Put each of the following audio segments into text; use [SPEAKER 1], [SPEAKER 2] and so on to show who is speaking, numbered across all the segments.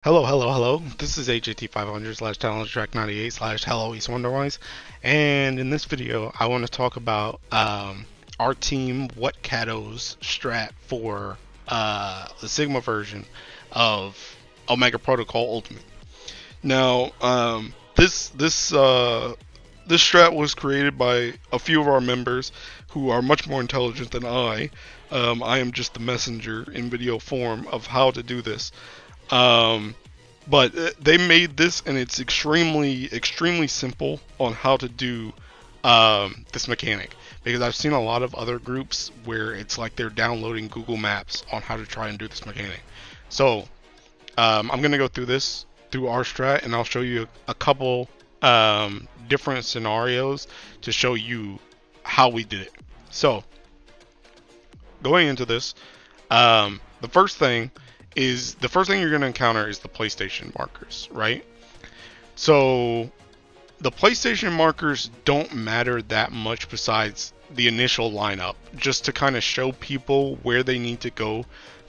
[SPEAKER 1] Hello. This is HAT500 slash Talent Track 98 slash Hello East Wonderwise. And in this video, I want to talk about our team Watcatto's strat for the Sigma version of Omega Protocol Ultimate. Now, this strat was created by a few of our members who are much more intelligent than I. I am just the messenger in video form of how to do this. But they made this, and it's extremely simple on how to do this mechanic. Because I've seen a lot of other groups where it's like they're downloading Google Maps on how to try and do this mechanic. So I'm gonna go through our strat, and I'll show you a couple different scenarios to show you how we did it. So going into this, the first thing you're going to encounter is the PlayStation markers, right? So the PlayStation markers don't matter that much besides the initial lineup, just to kind of show people where they need to go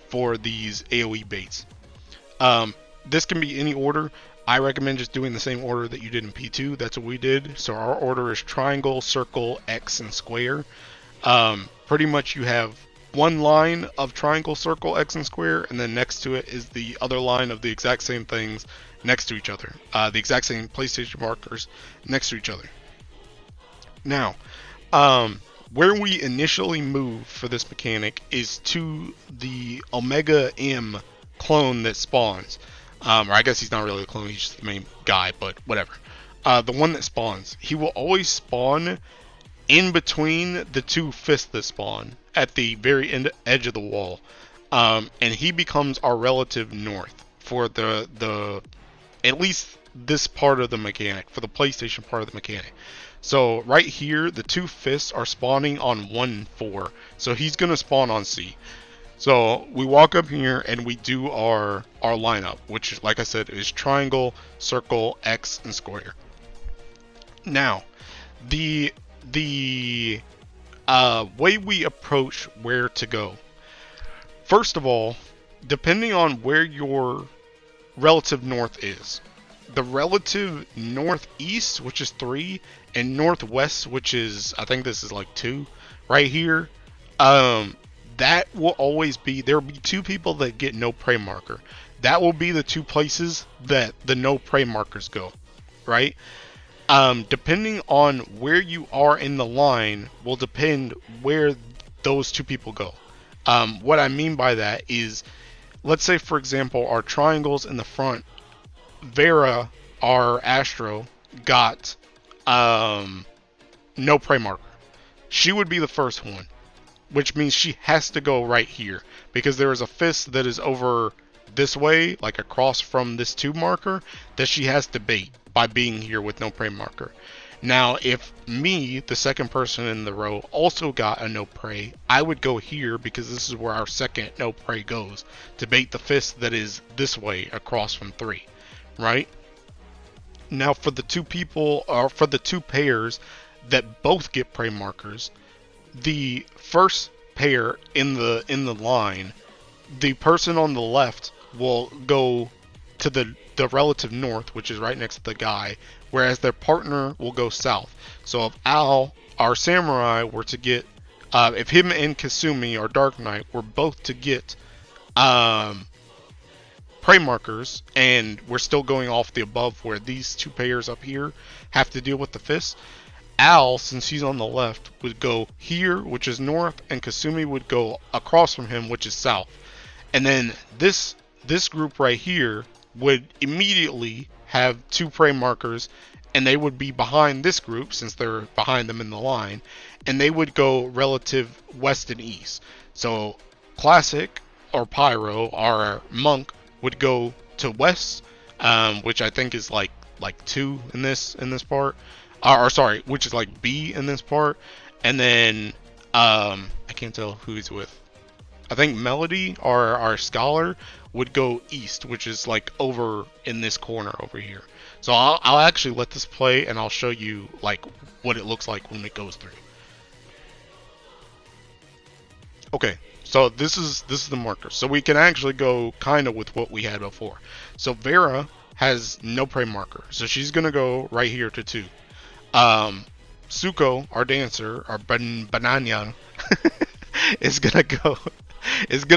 [SPEAKER 1] for these AoE baits. This can be any order. I recommend just doing the same order that you did in P2. That's what we did. So our order is triangle, circle, X, and square. Pretty much you have one line of triangle, circle, X, and square, and then next to it is the other line of the exact same things next to each other. The exact same PlayStation markers next to each other. Now, where we initially move for this mechanic is to the Omega M clone that spawns. Or I guess he's not really a clone, he's just the main guy, but whatever. The one that spawns. He will always spawn in between the two fists that spawn at the very edge of the wall, and he becomes our relative north for the at least this part of the mechanic, for the PlayStation part of the mechanic. So right here, the two fists are spawning on 1-4, so he's gonna spawn on C. So we walk up here and we do our lineup, which, like I said, is triangle, circle, X, and square. Now, the way we approach where to go. First of all, depending on where your relative north is, the relative northeast, which is 3, and northwest, which is, I think this is like 2, right here, that will always be, there will be 2 people that get no prey marker. That will be the 2 places that the no prey markers go, right? Depending on where you are in the line will depend where those 2 people go. What I mean by that is, let's say for example, our triangles in the front, Vera, our Astro, got no prey marker. She would be the first one, which means she has to go right here, because there is a fist that is over this way, like across from this 2 marker, that she has to bait by being here with no prey marker. Now, if me, the second person in the row, also got a no prey, I would go here because this is where our second no prey goes, to bait the fist that is this way across from 3, right? Now, for the 2 people, or for the 2 pairs that both get prey markers, the first pair in the line, the person on the left will go to the relative north, which is right next to the guy, whereas their partner will go south. So if Al, our samurai, were to get, if him and Kasumi, our Dark Knight, were both to get prey markers, and we're still going off the above where these 2 pairs up here have to deal with the fists, Al, since he's on the left, would go here, which is north, and Kasumi would go across from him, which is south. And then this group right here would immediately have 2 prey markers, and they would be behind this group since they're behind them in the line, and they would go relative west and east. So Classic, or Pyro, our monk, would go to west, which I think is like 2 in this part, or sorry, which is like B in this part, and then I can't tell who he's with. I think Melody, our scholar, would go east, which is like over in this corner over here. So I'll actually let this play, and I'll show you like what it looks like when it goes through. Okay, So this is the marker. So we can actually go kind of with what we had before. So Vera has no prey marker, so she's gonna go right here to 2. Suko, our dancer, our Bananya, is gonna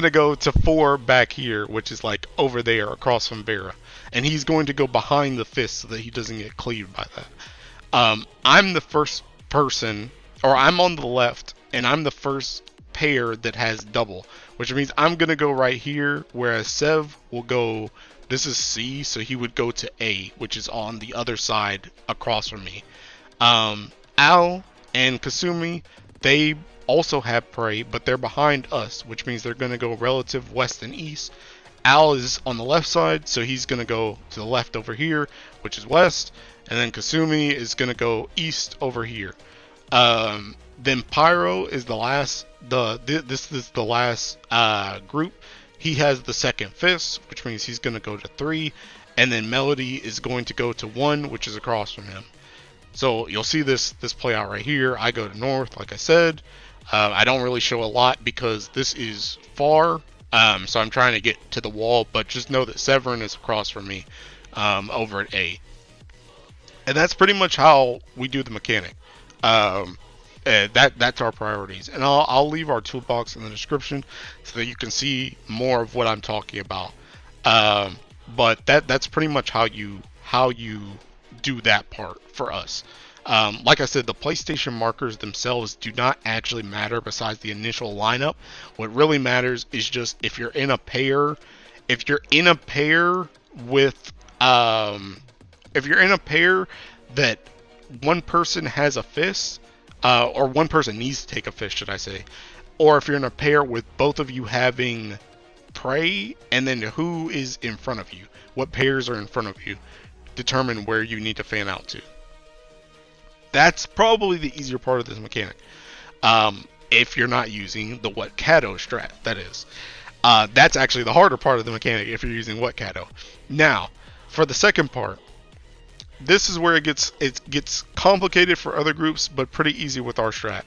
[SPEAKER 1] go to 4 back here, which is like over there across from Vera, and he's going to go behind the fist so that he doesn't get cleaved by that. I'm the first person, or I'm on the left, and I'm the first pair that has double, which means I'm gonna go right here, whereas Sev will go. This is C, so he would go to A, which is on the other side across from me. Al and Kasumi, they also have prey, but they're behind us, which means they're gonna go relative west and east. Al is on the left side, so he's gonna go to the left over here, which is west, and then Kasumi is gonna go east over here. Then Pyro is the last. This is the last group. He has the second fist, which means he's gonna go to 3, and then Melody is going to go to 1, which is across from him. So you'll see this play out right here. I go to north, like I said. I don't really show a lot because this is far. So I'm trying to get to the wall, but just know that Severin is across from me over at A. And that's pretty much how we do the mechanic. That's our priorities. And I'll leave our toolbox in the description so that you can see more of what I'm talking about. But that's pretty much how you do that part for us. Like I said, the PlayStation markers themselves do not actually matter besides the initial lineup. What really matters is just if you're in a pair with if you're in a pair that one person has a fist, or one person needs to take a fist, should I say, or if you're in a pair with both of you having prey, and then who is in front of you, what pairs are in front of you, determine where you need to fan out to. That's probably the easier part of this mechanic. If you're not using the Watcatto strat, that is. That's actually the harder part of the mechanic if you're using Watcatto. Now, for the second part, this is where it gets complicated for other groups, but pretty easy with our strat.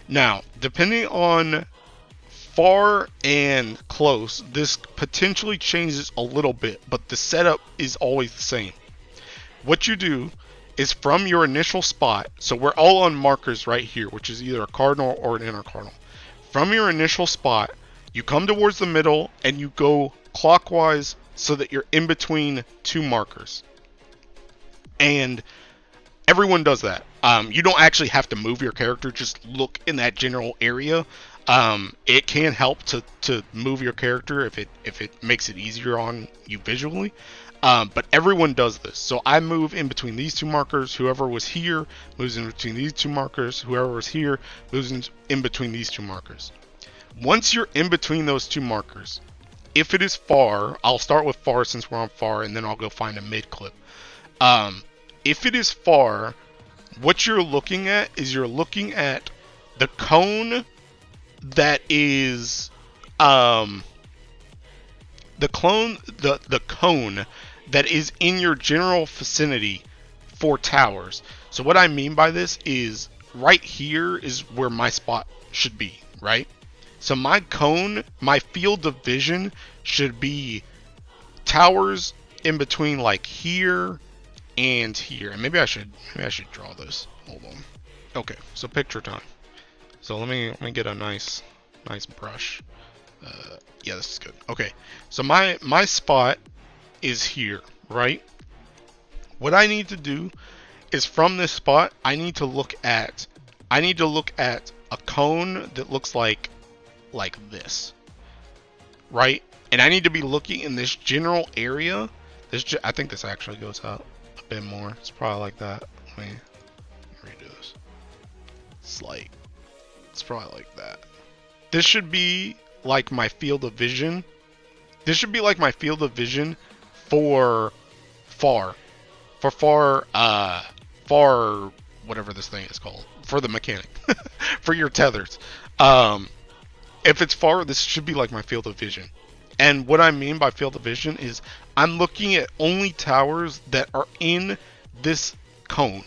[SPEAKER 1] Now, depending on far and close, this potentially changes a little bit, but the setup is always the same. What you do is from your initial spot, so we're all on markers right here, which is either a cardinal or an inner cardinal. From your initial spot, you come towards the middle and you go clockwise so that you're in between 2 markers. And everyone does that. You don't actually have to move your character, just look in that general area. It can help to move your character if it makes it easier on you visually. But everyone does this. So I move in between these 2 markers. Whoever was here moves in between these 2 markers. Whoever was here moves in between these 2 markers. Once you're in between those 2 markers, if it is far, I'll start with far since we're on far, and then I'll go find a mid clip. If it is far, what you're looking at is you're looking at the cone that is the cone that is in your general vicinity for towers. So what I mean by this is right here is where my spot should be, right? So my cone, my field of vision should be towers in between like here and here. And maybe I should draw this. Hold on. Okay, so picture time. So let me get a nice brush. Yeah, this is good. Okay, so my spot is here, right? What I need to do is from this spot, I need to look at a cone that looks like this, right? And I need to be looking in this general area. I think this actually goes out a bit more. It's probably like that. Let me redo this. It's probably like that. This should be like my field of vision. This should be like my field of vision for far, whatever this thing is called, for the mechanic, for your tethers. If it's far, this should be like my field of vision. And what I mean by field of vision is I'm looking at only towers that are in this cone,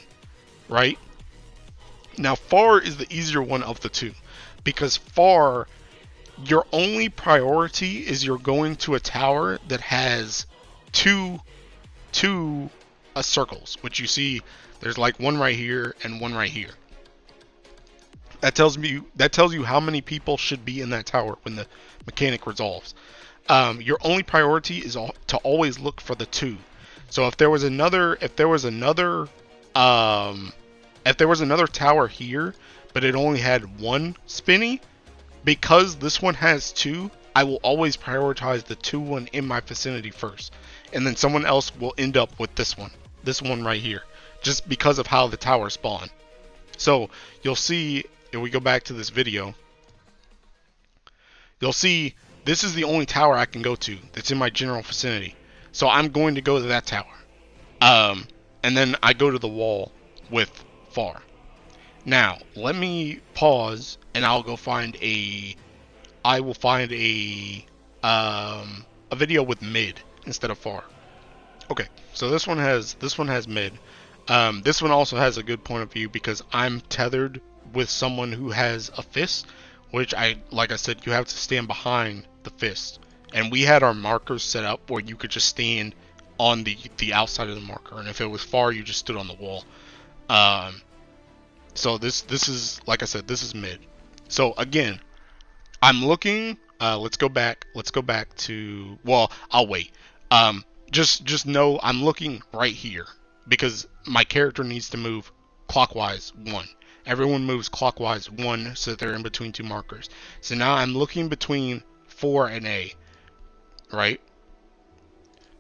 [SPEAKER 1] right? Now, far is the easier one of the two, because far, your only priority is you're going to a tower that has two circles, which you see there's like one right here and one right here. That tells you how many people should be in that tower when the mechanic resolves. Your only priority is to always look for the two. So if there was another tower here, but it only had one spinny, because this one has two, I will always prioritize the two one in my vicinity first, and then someone else will end up with this one right here, just because of how the towers spawn. So you'll see, if we go back to this video, you'll see this is the only tower I can go to that's in my general vicinity. So I'm going to go to that tower. And then I go to the wall with far. Now, let me pause and I'll go find I will find a video with mid instead of far. Okay, so this one has mid. This one also has a good point of view because I'm tethered with someone who has a fist, which like I said, you have to stand behind the fist. And we had our markers set up where you could just stand on the outside of the marker, and if it was far, you just stood on the wall. So this is, like I said, this is mid. So again, I'm looking. Let's go back to. Well, I'll wait. Just know I'm looking right here because my character needs to move clockwise 1. Everyone moves clockwise 1, so they're in between two markers. So now I'm looking between 4 and A, right?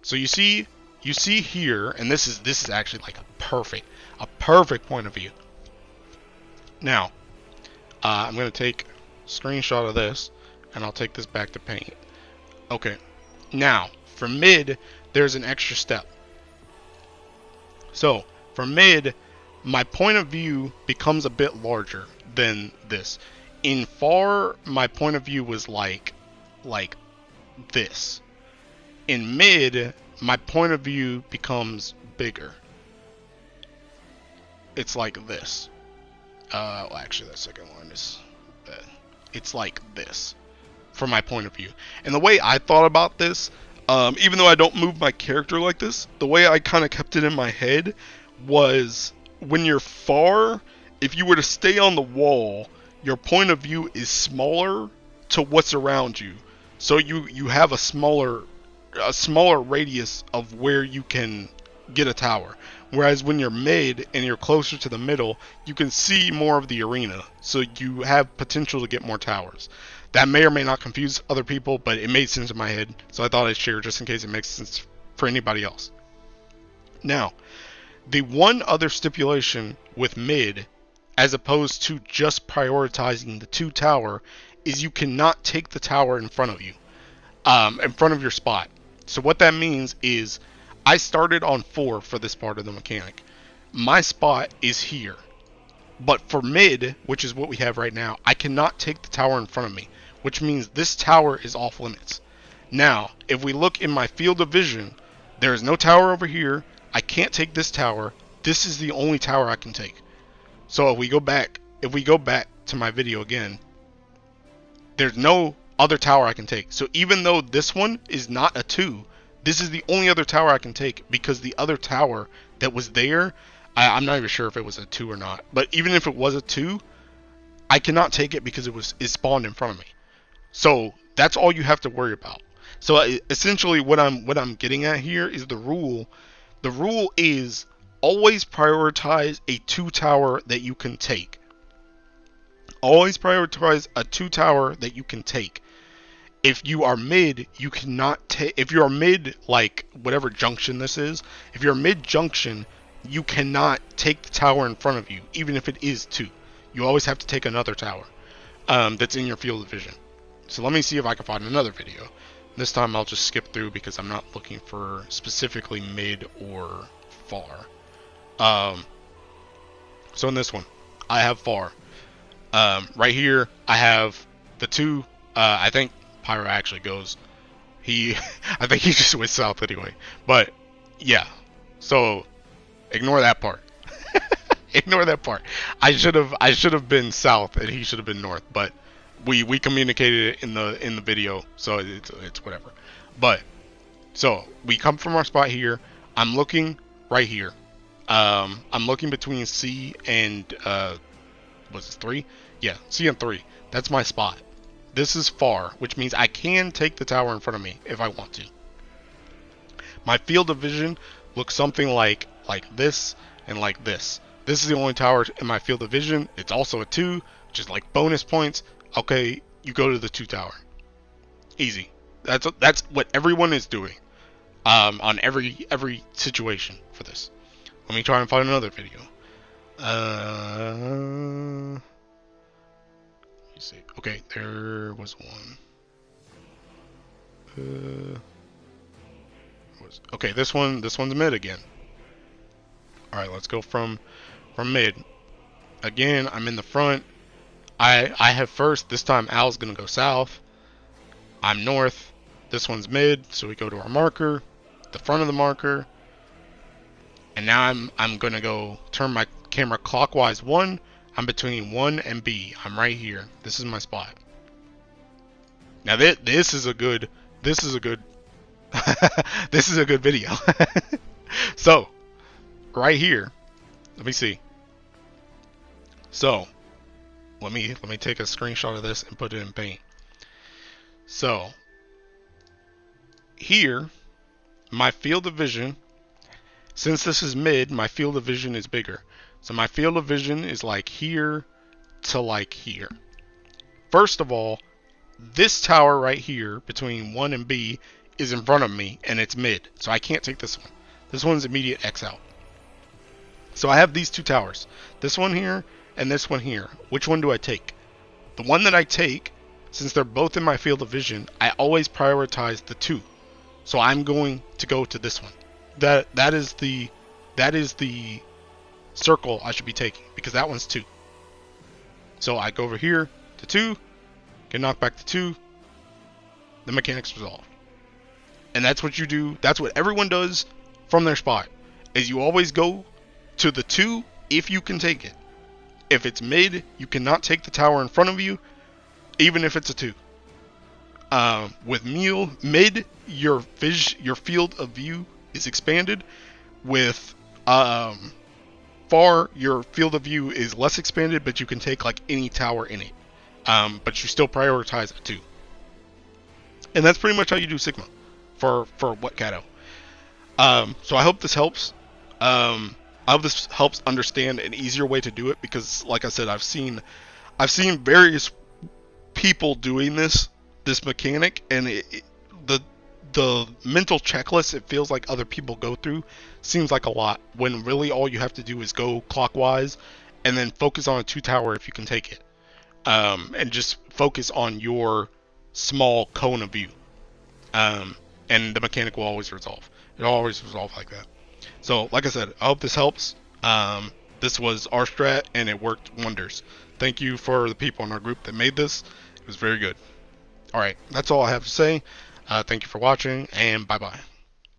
[SPEAKER 1] So you see here, and this is actually like a perfect point of view. Now, I'm gonna take a screenshot of this, and I'll take this back to paint. Okay, now for mid, there's an extra step. So for mid, my point of view becomes a bit larger than this. In far, my point of view was like this. In mid, my point of view becomes bigger. It's like this. Well, actually, that second one is it's like this from my point of view. And the way I thought about this, even though I don't move my character like this, the way I kind of kept it in my head was when you're far, if you were to stay on the wall, your point of view is smaller to what's around you. So you have a smaller radius of where you can get a tower. Whereas when you're mid and you're closer to the middle, you can see more of the arena. So you have potential to get more towers. That may or may not confuse other people, but it made sense in my head. So I thought I'd share just in case it makes sense for anybody else. Now, the one other stipulation with mid, as opposed to just prioritizing the 2 tower, is you cannot take the tower in front of you, in front of your spot. So what that means is, I started on 4 for this part of the mechanic. My spot is here. But for mid, which is what we have right now, I cannot take the tower in front of me, which means this tower is off limits. Now, if we look in my field of vision, there is no tower over here. I can't take this tower. This is the only tower I can take. So if we go back to my video again, there's no other tower I can take. So even though this one is not a 2, this is the only other tower I can take, because the other tower that was there, I'm not even sure if it was a 2 or not, but even if it was a 2, I cannot take it because it spawned in front of me. So that's all you have to worry about. So essentially what I'm getting at here is the rule. The rule is always prioritize a 2 tower that you can take. Always prioritize a 2 tower that you can take. If you are mid, you cannot take. If you are mid, like whatever junction this is, if you're mid junction, you cannot take the tower in front of you, even if it is 2. You always have to take another tower that's in your field of vision. So let me see if I can find another video. This time I'll just skip through because I'm not looking for specifically mid or far. So in this one, I have far. Right here, I have the 2. I think Pyro actually goes. I think he just went south anyway. But yeah, so ignore that part. Ignore that part. I should have been south and he should have been north. But we communicated it in the video, so it's whatever. But so we come from our spot here. I'm looking right here. I'm looking between C and was it 3? Yeah, C and 3. That's my spot. This is far, which means I can take the tower in front of me if I want to. My field of vision looks something like this and like this. This is the only tower in my field of vision. It's also a 2, which is like bonus points. Okay, you go to the 2 tower. Easy. That's what everyone is doing. On every situation for this. Let me try and find another video. Let me see. Okay, there was one. Okay, this one's mid again. All right, let's go from mid. Again, I'm in the front. I have first. This time Al's gonna go south. I'm north. This one's mid, so we go to our marker, the front of the marker. And now I'm gonna go turn my camera clockwise 1. I'm between 1 and B. I'm right here. This is my spot. Now this is a good this is a good video. So right here, let me see. So let me take a screenshot of this and put it in Paint. So here, my field of vision, since this is mid, my field of vision is bigger. So my field of vision is like here to like here. First of all, this tower right here between 1 and B is in front of me and it's mid. So I can't take this one. This one's immediate X out. So I have these 2 towers. This one here and this one here. Which one do I take? The one that I take, since they're both in my field of vision, I always prioritize the 2. So I'm going to go to this one. That is the circle I should be taking, because that one's 2. So I go over here to 2, get knocked back to 2, the mechanics resolve. And that's what you do. That's what everyone does from their spot, is you always go to the 2 if you can take it. If it's mid, you cannot take the tower in front of you, even if it's a 2. With mid, your field of view is expanded. With far, your field of view is less expanded, but you can take like any tower in it. But you still prioritize it too. And that's pretty much how you do Sigma for Watcatto. So I hope this helps. I hope this helps understand an easier way to do it, because like I said, I've seen various people doing this mechanic, and the mental checklist it feels like other people go through seems like a lot, when really all you have to do is go clockwise and then focus on a 2 tower if you can take it, and just focus on your small cone of view, and the mechanic will always resolve. It'll always resolve like that. So like I said, I hope this helps. This was our strat and it worked wonders. Thank you for the people in our group that made this. It was very good. Alright, that's all I have to say. Thank you for watching, and bye-bye.